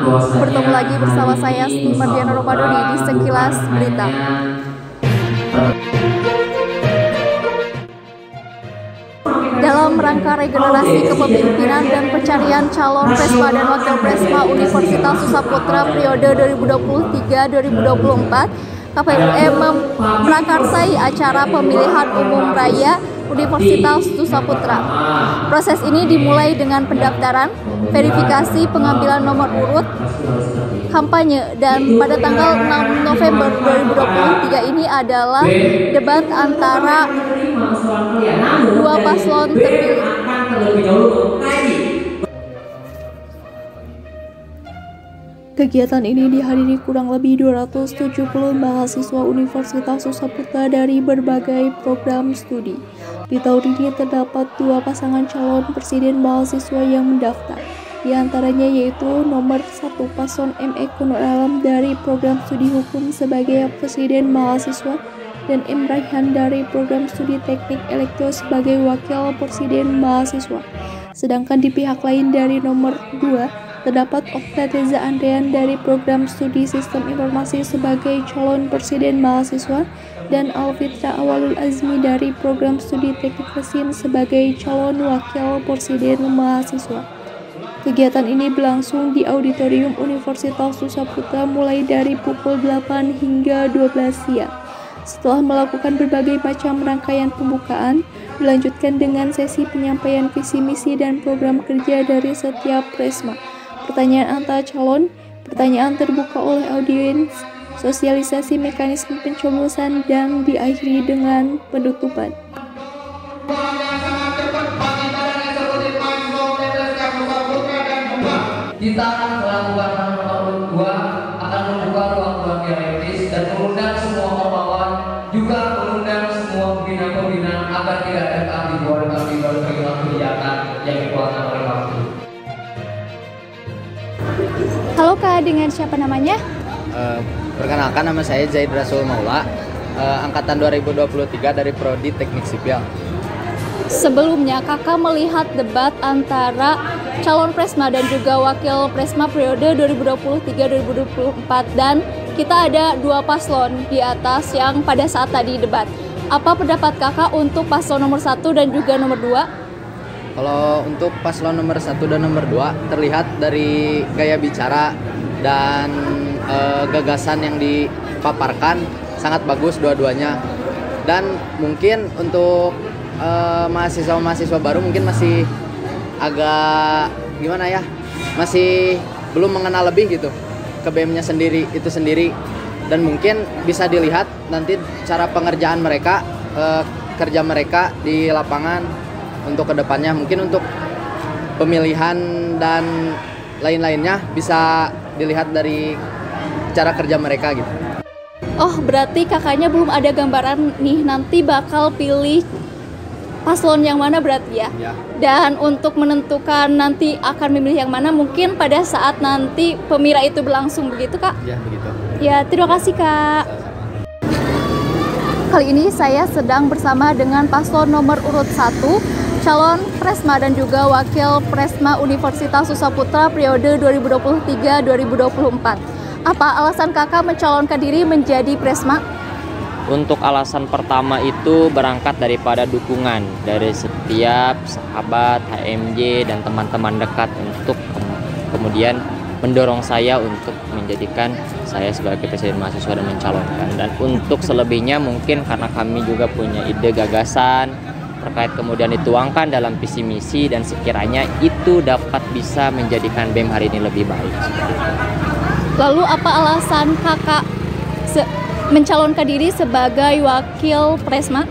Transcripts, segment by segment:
Bertemu lagi bersama saya Sti Mardiana Romadoni di Sekilas Berita. Dalam rangka regenerasi kepemimpinan dan pencarian calon Presma dan Wakil Presma Universitas Susaputra periode 2023-2024, KPUM memprakarsai acara pemilihan umum raya Universitas Susaputra. Proses ini dimulai dengan pendaftaran, verifikasi pengambilan nomor urut, kampanye, dan pada tanggal 6 November 2023 ini adalah debat antara dua paslon terpilih. Kegiatan ini dihadiri kurang lebih 270 mahasiswa Universitas Susaputra dari berbagai program studi. Di tahun ini terdapat dua pasangan calon presiden mahasiswa yang mendaftar. Di antaranya yaitu nomor 1 paslon M. Eko Nur Alam dari program studi hukum sebagai presiden mahasiswa dan M. Raihan dari program studi teknik elektro sebagai wakil presiden mahasiswa. Sedangkan di pihak lain dari nomor 2 terdapat Okta Reza Andrean dari program studi Sistem Informasi sebagai calon presiden mahasiswa dan Alfitra Awalul Azmi dari program studi Teknik Mesin sebagai calon wakil presiden mahasiswa. Kegiatan ini berlangsung di Auditorium Universitas Susaputra mulai dari pukul 8 hingga 12 siang. Setelah melakukan berbagai macam rangkaian pembukaan, dilanjutkan dengan sesi penyampaian visi misi dan program kerja dari setiap presma. Pertanyaan antar calon, pertanyaan terbuka oleh audiens, sosialisasi mekanisme pencoblosan, dan diakhiri dengan penutupan. Kita akan melakukan nomor 2 akan membuka ruang-ruang dialektis dan mengundang semua pahlawan, juga mengundang semua pembina-pembina agar tidak datang di luar kegiatan yang dikeluarkan oleh waktu. Halo Kak, dengan siapa namanya? Perkenalkan, nama saya Zaid Rasul Maula, angkatan 2023 dari Prodi Teknik Sipil. Sebelumnya kakak melihat debat antara calon presma dan juga wakil presma periode 2023-2024 dan kita ada dua paslon di atas yang pada saat tadi debat. Apa pendapat kakak untuk paslon nomor 1 dan juga nomor 2? Kalau untuk paslon nomor 1 dan nomor 2 terlihat dari gaya bicara dan gagasan yang dipaparkan sangat bagus dua-duanya. Dan mungkin untuk mahasiswa-mahasiswa baru mungkin masih agak gimana ya, masih belum mengenal lebih gitu ke BEM-nya itu sendiri, dan mungkin bisa dilihat nanti cara pengerjaan mereka, kerja mereka di lapangan untuk kedepannya. Mungkin untuk pemilihan dan lain-lainnya bisa dilihat dari cara kerja mereka gitu. Oh, berarti kakaknya belum ada gambaran nih nanti bakal pilih paslon yang mana berarti ya? Ya. Dan untuk menentukan nanti akan memilih yang mana mungkin pada saat nanti pemira itu berlangsung, begitu Kak? Ya, begitu. Ya, terima kasih Kak. Kali ini saya sedang bersama dengan paslon nomor urut 1, calon presma dan juga wakil presma Universitas Susaputra periode 2023-2024. Apa alasan kakak mencalonkan diri menjadi presma? Untuk alasan pertama itu berangkat daripada dukungan dari setiap sahabat, HMJ, dan teman-teman dekat untuk kemudian mendorong saya untuk menjadikan saya sebagai presiden mahasiswa dan mencalonkan. Dan untuk selebihnya mungkin karena kami juga punya ide gagasan terkait kemudian dituangkan dalam visi misi dan sekiranya itu dapat bisa menjadikan BEM hari ini lebih baik. Lalu apa alasan kakak mencalonkan diri sebagai wakil presma?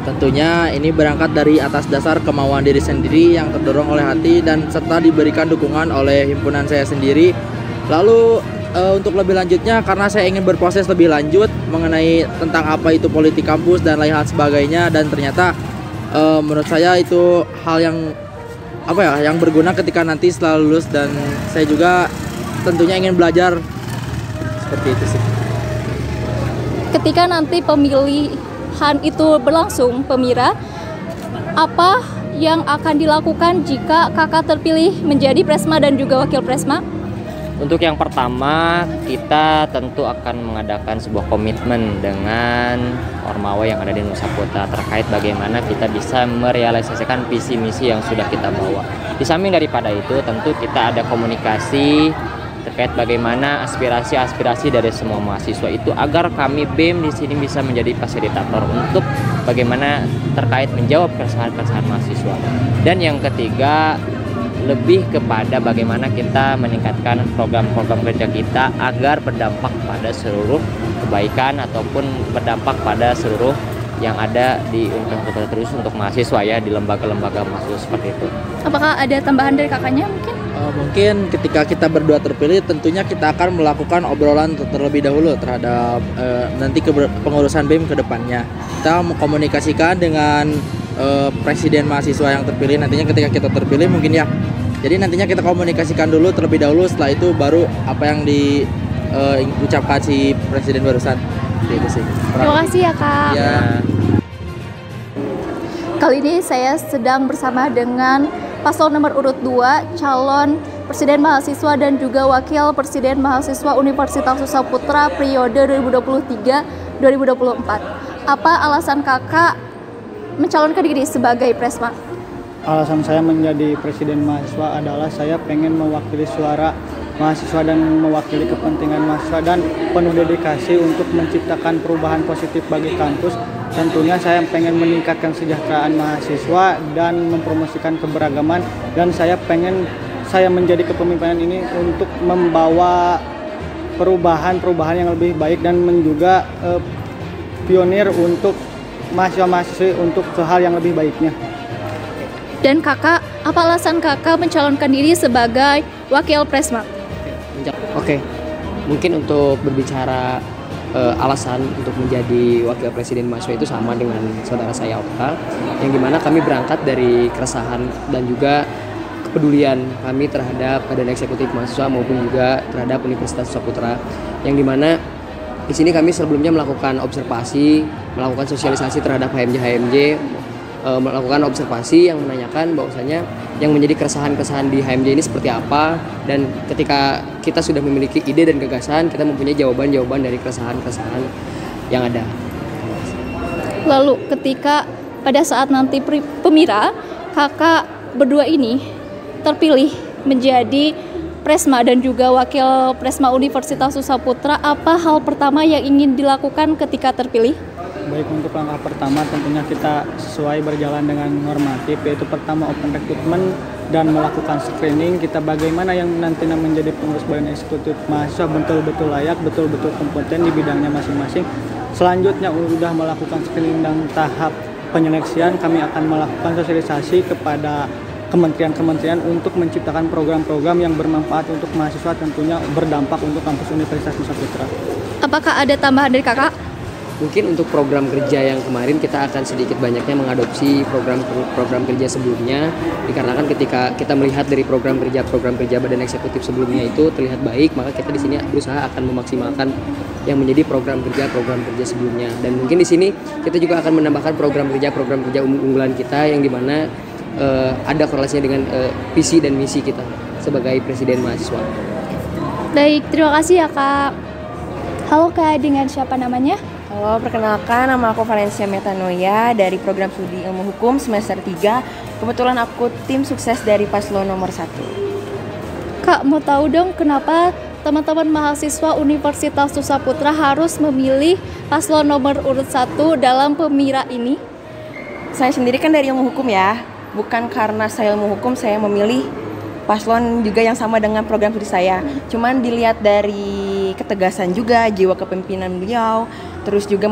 Tentunya ini berangkat dari atas dasar kemauan diri sendiri yang terdorong oleh hati dan serta diberikan dukungan oleh himpunan saya sendiri. Lalu untuk lebih lanjutnya karena saya ingin berproses lebih lanjut mengenai tentang apa itu politik kampus dan lain hal sebagainya, dan ternyata menurut saya itu hal yang yang berguna ketika nanti setelah lulus, dan saya juga tentunya ingin belajar seperti itu sih. Ketika nanti pemilihan itu berlangsung, pemira, apa yang akan dilakukan jika kakak terpilih menjadi presma dan juga wakil presma? Untuk yang pertama, kita tentu akan mengadakan sebuah komitmen dengan Ormawa yang ada di Nusa Putra terkait bagaimana kita bisa merealisasikan visi misi yang sudah kita bawa. Di samping daripada itu, tentu kita ada komunikasi terkait bagaimana aspirasi-aspirasi dari semua mahasiswa itu agar kami BEM di sini bisa menjadi fasilitator untuk bagaimana terkait menjawab keresahan-keresahan mahasiswa. Dan yang ketiga, lebih kepada bagaimana kita meningkatkan program-program kerja kita agar berdampak pada seluruh kebaikan ataupun berdampak pada seluruh yang ada di Universitas terus untuk mahasiswa ya, di lembaga-lembaga mahasiswa seperti itu. Apakah ada tambahan dari kakaknya mungkin? Mungkin ketika kita berdua terpilih, tentunya kita akan melakukan obrolan terlebih dahulu terhadap nanti pengurusan BEM ke depannya. Kita mengkomunikasikan dengan presiden mahasiswa yang terpilih nantinya ketika kita terpilih mungkin ya. Jadi nantinya kita komunikasikan dulu terlebih dahulu, setelah itu baru apa yang diucapkan si presiden barusan. Itu sih. Terima kasih ya Kak. Ya. Kali ini saya sedang bersama dengan paslon nomor urut 2, calon presiden mahasiswa dan juga wakil presiden mahasiswa Universitas Nusa Putra periode 2023-2024. Apa alasan kakak mencalonkan diri sebagai Presma? Alasan saya menjadi presiden mahasiswa adalah saya pengen mewakili suara mahasiswa dan mewakili kepentingan mahasiswa dan penuh dedikasi untuk menciptakan perubahan positif bagi kampus. Tentunya saya pengen meningkatkan kesejahteraan mahasiswa dan mempromosikan keberagaman, dan saya pengen menjadi kepemimpinan ini untuk membawa perubahan-perubahan yang lebih baik dan juga pionir untuk mahasiswa-mahasiswi untuk hal yang lebih baiknya. Dan kakak, apa alasan kakak mencalonkan diri sebagai wakil Presma? Oke, mungkin untuk berbicara alasan untuk menjadi wakil presiden mahasiswa itu sama dengan saudara saya Okta, yang dimana kami berangkat dari keresahan dan juga kepedulian kami terhadap badan eksekutif mahasiswa maupun juga terhadap Universitas Nusa Putra, yang dimana di sini kami sebelumnya melakukan observasi, melakukan sosialisasi terhadap HMJ, melakukan observasi yang menanyakan bahwasanya yang menjadi keresahan-keresahan di HMJ ini seperti apa, dan ketika kita sudah memiliki ide dan gagasan, kita mempunyai jawaban-jawaban dari keresahan-keresahan yang ada. Lalu ketika pada saat nanti pemira, kakak berdua ini terpilih menjadi Presma dan juga wakil Presma Universitas Nusa Putra, apa hal pertama yang ingin dilakukan ketika terpilih? Baik, untuk langkah pertama tentunya kita sesuai berjalan dengan normatif, yaitu pertama open recruitment dan melakukan screening kita bagaimana yang nantinya menjadi pengurus badan eksekutif mahasiswa betul-betul layak, betul-betul kompeten di bidangnya masing-masing. Selanjutnya sudah melakukan screening dan tahap penyeleksian, kami akan melakukan sosialisasi kepada kementerian-kementerian untuk menciptakan program-program yang bermanfaat untuk mahasiswa, tentunya berdampak untuk kampus Universitas Nusa Putra. Apakah ada tambahan dari kakak? Mungkin untuk program kerja yang kemarin kita akan sedikit banyaknya mengadopsi program kerja sebelumnya, dikarenakan ketika kita melihat dari program kerja badan eksekutif sebelumnya itu terlihat baik, maka kita di sini berusaha akan memaksimalkan yang menjadi program kerja sebelumnya. Dan mungkin di sini kita juga akan menambahkan program kerja unggulan kita yang dimana ada korelasinya dengan visi dan misi kita sebagai presiden mahasiswa. Baik, terima kasih ya Kak. Halo Kak, dengan siapa namanya? Halo, perkenalkan nama aku Valencia Metanoia dari program studi ilmu hukum semester 3. Kebetulan aku tim sukses dari paslon nomor 1. Kak, mau tahu dong kenapa teman-teman mahasiswa Universitas Nusa Putra harus memilih paslon nomor urut 1 dalam pemira ini? Saya sendiri kan dari ilmu hukum ya. Bukan karena saya ilmu hukum saya memilih paslon juga yang sama dengan program studi saya. Cuman dilihat dari ketegasan juga, jiwa kepemimpinan beliau. Terus juga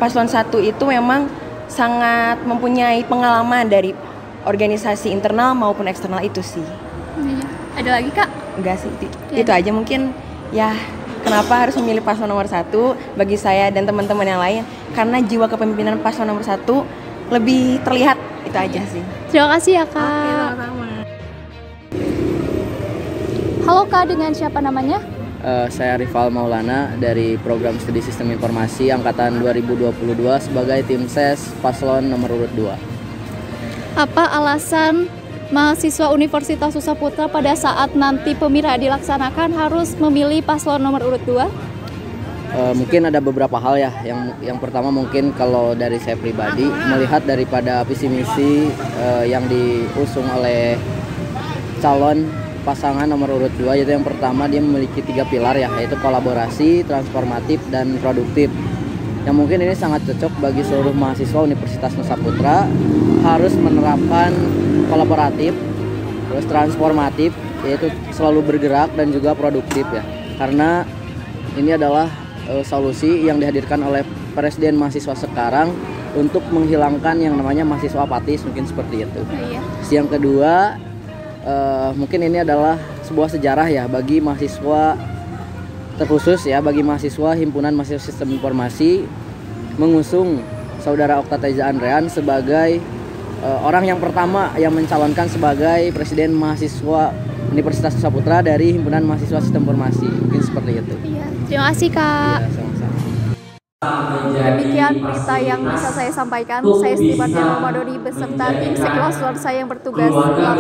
paslon 1 itu memang sangat mempunyai pengalaman dari organisasi internal maupun eksternal itu sih. Ada lagi Kak? Enggak sih, itu aja mungkin ya. Kenapa harus memilih paslon nomor 1 bagi saya dan teman-teman yang lain? Karena jiwa kepemimpinan paslon nomor 1 lebih terlihat, itu aja sih. Terima kasih ya Kak. Oke, sama-sama. Halo Kak, dengan siapa namanya? Saya Rival Maulana dari program studi sistem informasi angkatan 2022 sebagai tim ses paslon nomor urut 2. Apa alasan mahasiswa Universitas Susaputra pada saat nanti pemilihan dilaksanakan harus memilih paslon nomor urut 2? Mungkin ada beberapa hal ya. Yang pertama mungkin kalau dari saya pribadi melihat daripada visi misi yang diusung oleh calon pasangan nomor urut 2, yaitu yang pertama dia memiliki 3 pilar ya, yaitu kolaborasi, transformatif, dan produktif. Yang mungkin ini sangat cocok bagi seluruh mahasiswa Universitas Nusaputra, harus menerapkan kolaboratif, terus transformatif, yaitu selalu bergerak, dan juga produktif ya. Karena ini adalah solusi yang dihadirkan oleh Presiden mahasiswa sekarang untuk menghilangkan yang namanya mahasiswa apatis, mungkin seperti itu. Yang kedua, mungkin ini adalah sebuah sejarah ya bagi mahasiswa, terkhusus ya bagi mahasiswa Himpunan Mahasiswa Sistem Informasi, mengusung Saudara Okta Teza Andrean sebagai orang yang pertama yang mencalonkan sebagai Presiden mahasiswa Universitas Nusaputra dari Himpunan Mahasiswa Sistem Informasi. Mungkin seperti itu. Iya, terima kasih Kak. Ya, sama-sama. Demikian berita yang bisa saya sampaikan. Saya Stibarnya Romadoni beserta tim sekelas luar saya yang bertugas melaporkan.